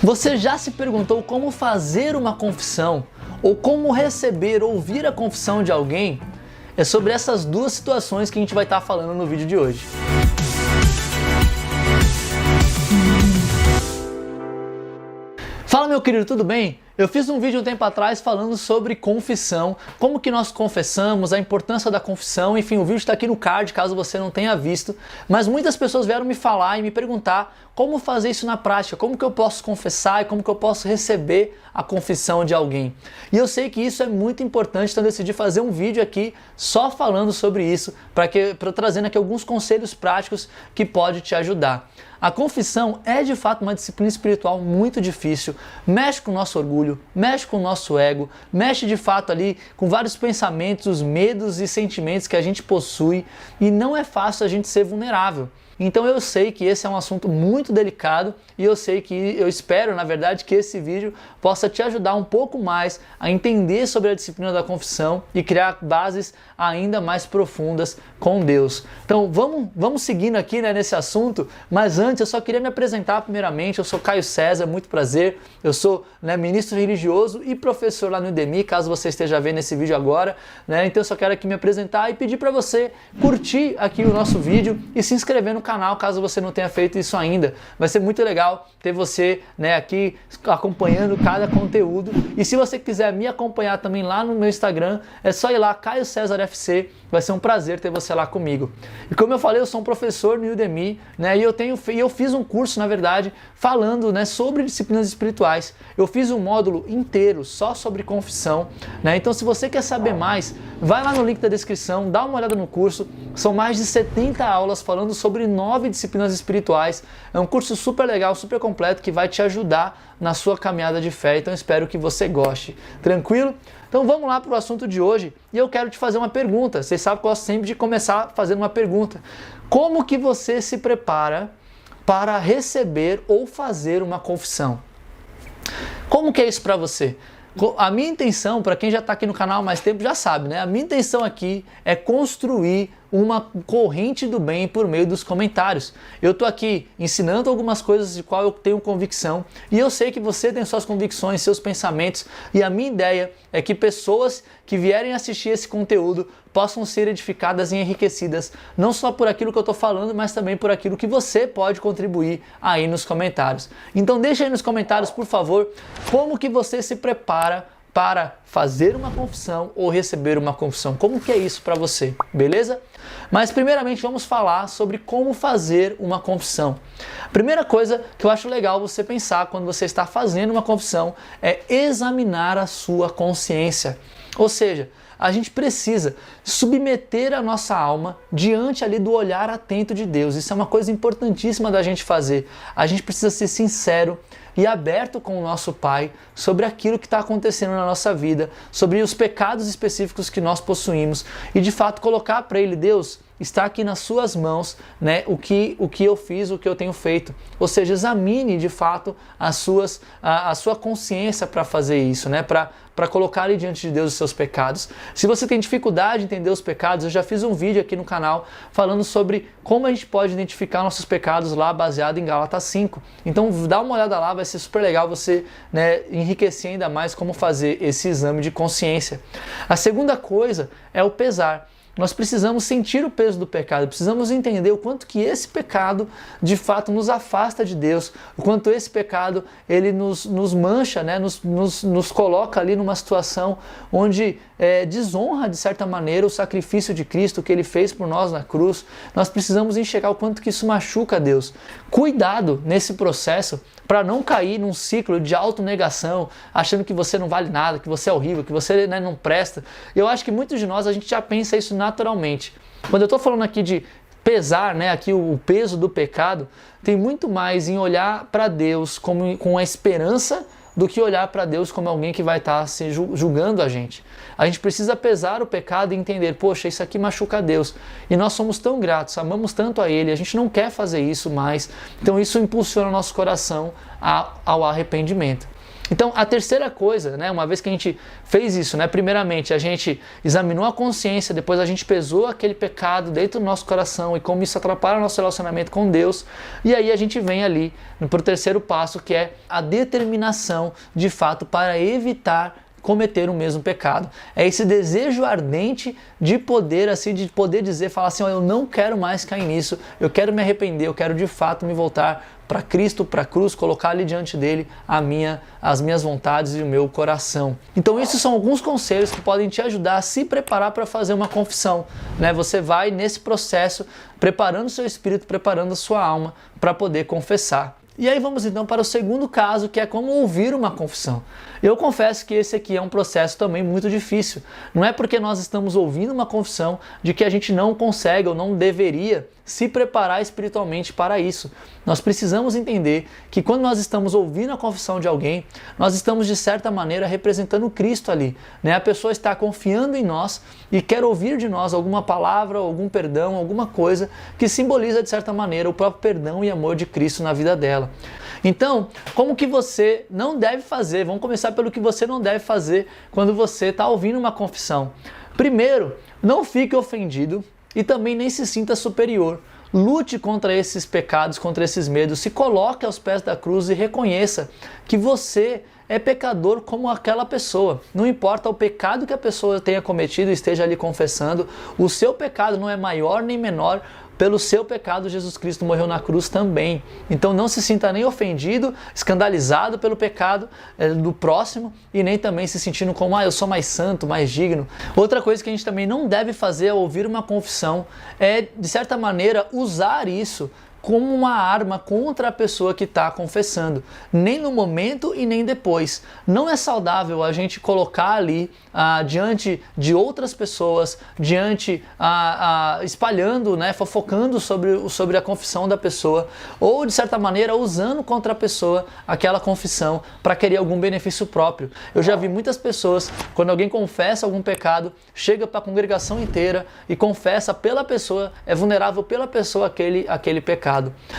Você já se perguntou como fazer uma confissão ou como receber ou ouvir a confissão de alguém? É sobre essas duas situações que a gente vai estar falando no vídeo de hoje. Fala, meu querido, tudo bem? Eu fiz um vídeo um tempo atrás falando sobre confissão, como que nós confessamos, a importância da confissão, enfim, o vídeo está aqui no card caso você não tenha visto, mas muitas pessoas vieram me falar e me perguntar como fazer isso na prática, como que eu posso confessar e como que eu posso receber a confissão de alguém. E eu sei que isso é muito importante, então eu decidi fazer um vídeo aqui só falando sobre isso, para trazendo aqui alguns conselhos práticos que pode te ajudar. A confissão é de fato uma disciplina espiritual muito difícil, mexe com o nosso orgulho, mexe com o nosso ego, mexe de fato ali com vários pensamentos, medos e sentimentos que a gente possui e não é fácil a gente ser vulnerável. Então eu sei que esse é um assunto muito delicado e eu espero, na verdade, que esse vídeo possa te ajudar um pouco mais a entender sobre a disciplina da confissão e criar bases ainda mais profundas com Deus. Então vamos seguindo aqui, né, nesse assunto, mas antes eu só queria me apresentar primeiramente. Eu sou Caio César, muito prazer. Eu sou, né, ministro religioso e professor lá no Udemy, caso você esteja vendo esse vídeo agora, né? Então eu só quero aqui me apresentar e pedir para você curtir aqui o nosso vídeo e se inscrever no canal caso você não tenha feito isso ainda. Vai ser muito legal ter você, né, aqui acompanhando cada conteúdo. E se você quiser me acompanhar também lá no meu Instagram, é só ir lá, Caio César FC. Vai ser um prazer ter você lá comigo. E como eu falei, eu sou um professor no Udemy, né, e eu fiz um curso, na verdade, falando, né, sobre disciplinas espirituais. Eu fiz um módulo inteiro só sobre confissão, né? Então se você quer saber mais, vai lá no link da descrição, dá uma olhada no curso. São mais de 70 aulas falando sobre 9 disciplinas espirituais. É um curso super legal, super completo, que vai te ajudar na sua caminhada de fé. Então espero que você goste. Tranquilo? Então vamos lá para o assunto de hoje e eu quero te fazer uma pergunta. Vocês sabem que eu gosto sempre de começar fazendo uma pergunta. Como que você se prepara para receber ou fazer uma confissão? Como que é isso para você? A minha intenção, para quem já está aqui no canal há mais tempo, já sabe, né? A minha intenção aqui é construir uma corrente do bem por meio dos comentários. Eu estou aqui ensinando algumas coisas de qual eu tenho convicção e eu sei que você tem suas convicções, seus pensamentos, e a minha ideia é que pessoas que vierem assistir esse conteúdo possam ser edificadas e enriquecidas, não só por aquilo que eu estou falando, mas também por aquilo que você pode contribuir aí nos comentários. Então deixa aí nos comentários, por favor, como que você se prepara para fazer uma confissão ou receber uma confissão. Como que é isso para você, beleza? Mas primeiramente vamos falar sobre como fazer uma confissão. A primeira coisa que eu acho legal você pensar quando você está fazendo uma confissão é examinar a sua consciência. Ou seja, a gente precisa submeter a nossa alma diante ali do olhar atento de Deus. Isso é uma coisa importantíssima da gente fazer. A gente precisa ser sincero e aberto com o nosso Pai sobre aquilo que está acontecendo na nossa vida, sobre os pecados específicos que nós possuímos e de fato colocar para Ele: Deus, está aqui nas suas mãos, né, o que eu fiz, o que eu tenho feito. Ou seja, examine de fato a sua consciência para fazer isso, né, para colocar ali diante de Deus os seus pecados. Se você tem dificuldade em entender os pecados, eu já fiz um vídeo aqui no canal falando sobre como a gente pode identificar nossos pecados lá, baseado em Gálatas 5. Então dá uma olhada lá, vai ser super legal você, né, enriquecer ainda mais como fazer esse exame de consciência. A segunda coisa é o pesar. Nós precisamos sentir o peso do pecado, precisamos entender o quanto que esse pecado de fato nos afasta de Deus, o quanto esse pecado ele nos mancha, né? nos coloca ali numa situação onde desonra de certa maneira o sacrifício de Cristo que Ele fez por nós na cruz. Nós precisamos enxergar o quanto que isso machuca a Deus. Cuidado nesse processo para não cair num ciclo de autonegação, achando que você não vale nada, que você é horrível, que você, né, não presta. Eu acho que muitos de nós, a gente já pensa isso naturalmente. Quando eu estou falando aqui de pesar, né, aqui o peso do pecado, tem muito mais em olhar para Deus com a esperança do que olhar para Deus como alguém que vai estar se julgando a gente. A gente precisa pesar o pecado e entender, poxa, isso aqui machuca a Deus. E nós somos tão gratos, amamos tanto a Ele, a gente não quer fazer isso mais. Então isso impulsiona o nosso coração ao arrependimento. Então, a terceira coisa, né, uma vez que a gente fez isso, né, primeiramente a gente examinou a consciência, depois a gente pesou aquele pecado dentro do nosso coração e como isso atrapalha o nosso relacionamento com Deus, e aí a gente vem ali para o terceiro passo, que é a determinação de fato para evitar cometer o mesmo pecado. É esse desejo ardente de poder dizer, falar assim, eu não quero mais cair nisso, eu quero me arrepender, eu quero de fato me voltar para Cristo, para a cruz, colocar ali diante dele as minhas vontades e o meu coração. Então esses são alguns conselhos que podem te ajudar a se preparar para fazer uma confissão, né? Você vai nesse processo preparando o seu espírito, preparando a sua alma para poder confessar. E aí vamos então para o segundo caso, que é como ouvir uma confissão. Eu confesso que esse aqui é um processo também muito difícil. Não é porque nós estamos ouvindo uma confissão de que a gente não consegue ou não deveria se preparar espiritualmente para isso. Nós precisamos entender que quando nós estamos ouvindo a confissão de alguém, nós estamos de certa maneira representando Cristo ali, né? A pessoa está confiando em nós e quer ouvir de nós alguma palavra, algum perdão, alguma coisa que simboliza de certa maneira o próprio perdão e amor de Cristo na vida dela. Então, como que você não deve fazer? Vamos começar pelo que você não deve fazer quando você está ouvindo uma confissão. Primeiro, não fique ofendido e também nem se sinta superior. Lute contra esses pecados, contra esses medos, se coloque aos pés da cruz e reconheça que você é pecador como aquela pessoa. Não importa o pecado que a pessoa tenha cometido e esteja ali confessando, o seu pecado não é maior nem menor. Pelo seu pecado, Jesus Cristo morreu na cruz também. Então não se sinta nem ofendido, escandalizado pelo pecado do próximo e nem também se sentindo como, eu sou mais santo, mais digno. Outra coisa que a gente também não deve fazer ao ouvir uma confissão é, de certa maneira, usar isso como uma arma contra a pessoa que está confessando, nem no momento e nem depois. Não é saudável a gente colocar ali diante de outras pessoas, espalhando, né, fofocando sobre a confissão da pessoa, ou de certa maneira usando contra a pessoa aquela confissão para querer algum benefício próprio. Eu já vi muitas pessoas, quando alguém confessa algum pecado, chega para a congregação inteira e confessa pela pessoa, é vulnerável pela pessoa aquele pecado.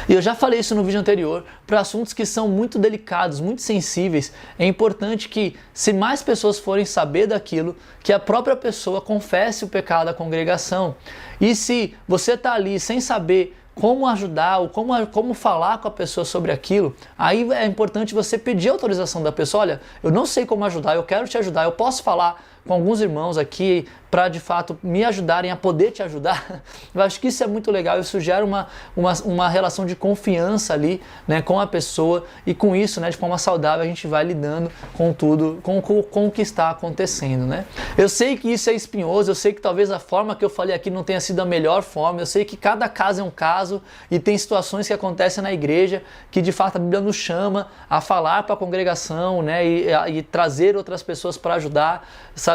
E eu já falei isso no vídeo anterior, para assuntos que são muito delicados, muito sensíveis, é importante que, se mais pessoas forem saber daquilo, que a própria pessoa confesse o pecado à congregação. E se você está ali sem saber como ajudar ou como falar com a pessoa sobre aquilo, aí é importante você pedir autorização da pessoa. Olha, eu não sei como ajudar, eu quero te ajudar, eu posso falar com alguns irmãos aqui para de fato me ajudarem a poder te ajudar. Eu acho que isso é muito legal, isso gera uma relação de confiança ali, né, com a pessoa, e com isso, né, de forma saudável, a gente vai lidando com tudo, com o que está acontecendo, né? Eu sei que isso é espinhoso, eu sei que talvez a forma que eu falei aqui não tenha sido a melhor forma, eu sei que cada caso é um caso e tem situações que acontecem na igreja que de fato a Bíblia nos chama a falar para a congregação, né, e trazer outras pessoas para ajudar.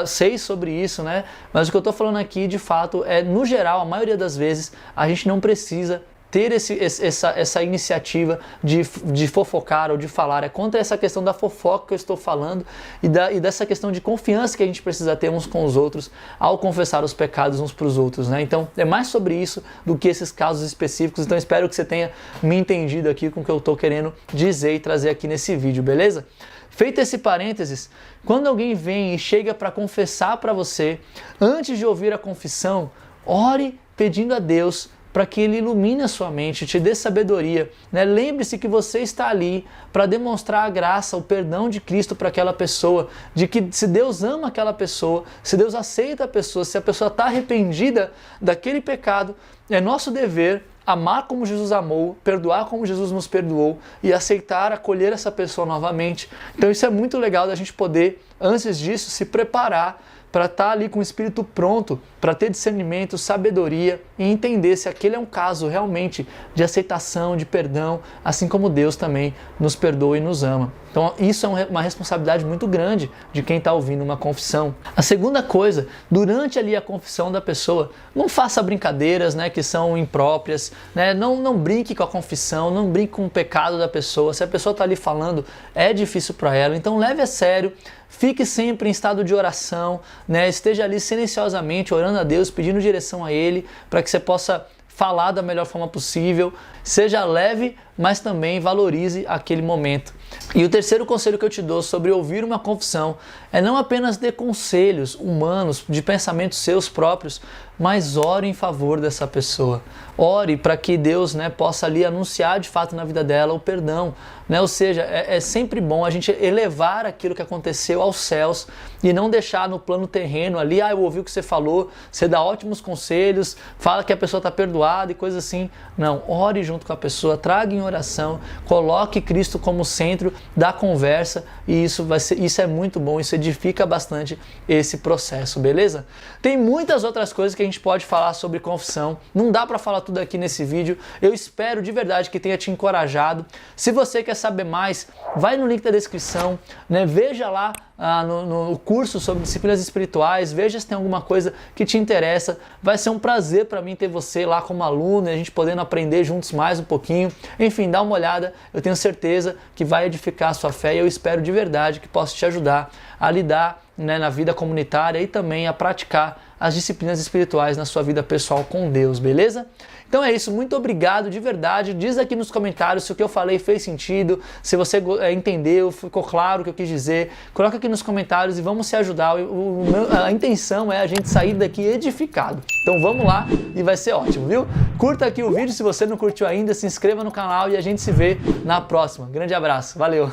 Sei sobre isso, né? Mas o que eu estou falando aqui, de fato, no geral, a maioria das vezes, a gente não precisa ter essa iniciativa de fofocar ou de falar. É contra essa questão da fofoca que eu estou falando e dessa questão de confiança que a gente precisa ter uns com os outros ao confessar os pecados uns para os outros, né? Então, é mais sobre isso do que esses casos específicos. Então, espero que você tenha me entendido aqui com o que eu estou querendo dizer e trazer aqui nesse vídeo, beleza? Feito esse parênteses, quando alguém vem e chega para confessar para você, antes de ouvir a confissão, ore pedindo a Deus para que Ele ilumine a sua mente, te dê sabedoria, né? Lembre-se que você está ali para demonstrar a graça, o perdão de Cristo para aquela pessoa, de que se Deus ama aquela pessoa, se Deus aceita a pessoa, se a pessoa está arrependida daquele pecado, é nosso dever amar como Jesus amou, perdoar como Jesus nos perdoou e aceitar, acolher essa pessoa novamente. Então isso é muito legal da gente poder, antes disso, se preparar para estar ali com o espírito pronto, para ter discernimento, sabedoria e entender se aquele é um caso realmente de aceitação, de perdão, assim como Deus também nos perdoa e nos ama. Então isso é uma responsabilidade muito grande de quem está ouvindo uma confissão. A segunda coisa, durante ali a confissão da pessoa, não faça brincadeiras, né, que são impróprias, né? Não brinque com a confissão, não brinque com o pecado da pessoa. Se a pessoa está ali falando, é difícil para ela, então leve a sério. Fique sempre em estado de oração, né? Esteja ali silenciosamente orando a Deus, pedindo direção a Ele, para que você possa falar da melhor forma possível. Seja leve, mas também valorize aquele momento. E o terceiro conselho que eu te dou sobre ouvir uma confissão é não apenas dê conselhos humanos, de pensamentos seus próprios, mas ore em favor dessa pessoa. Ore para que Deus, possa ali anunciar de fato na vida dela o perdão. Ou seja, é sempre bom a gente elevar aquilo que aconteceu aos céus e não deixar no plano terreno ali, eu ouvi o que você falou, você dá ótimos conselhos, fala que a pessoa está perdoada e coisa assim. Não, ore junto com a pessoa, traga em oração, coloque Cristo como centro da conversa e isso é muito bom, isso edifica bastante esse processo, beleza? Tem muitas outras coisas que a gente pode falar sobre confissão, não dá para falar tudo aqui nesse vídeo, eu espero de verdade que tenha te encorajado. Se você quer saber mais, vai no link da descrição, veja lá no curso sobre disciplinas espirituais, veja se tem alguma coisa que te interessa. Vai ser um prazer para mim ter você lá como aluno e a gente podendo aprender juntos mais um pouquinho. Enfim, dá uma olhada, eu tenho certeza que vai edificar a sua fé e eu espero de verdade que possa te ajudar a lidar na vida comunitária e também a praticar as disciplinas espirituais na sua vida pessoal com Deus, beleza? Então é isso, muito obrigado de verdade. Diz aqui nos comentários se o que eu falei fez sentido, se você entendeu, ficou claro o que eu quis dizer. Coloca aqui nos comentários e vamos se ajudar. A intenção é a gente sair daqui edificado. Então vamos lá e vai ser ótimo, viu? Curta aqui o vídeo se você não curtiu ainda, se inscreva no canal e a gente se vê na próxima. Grande abraço, valeu!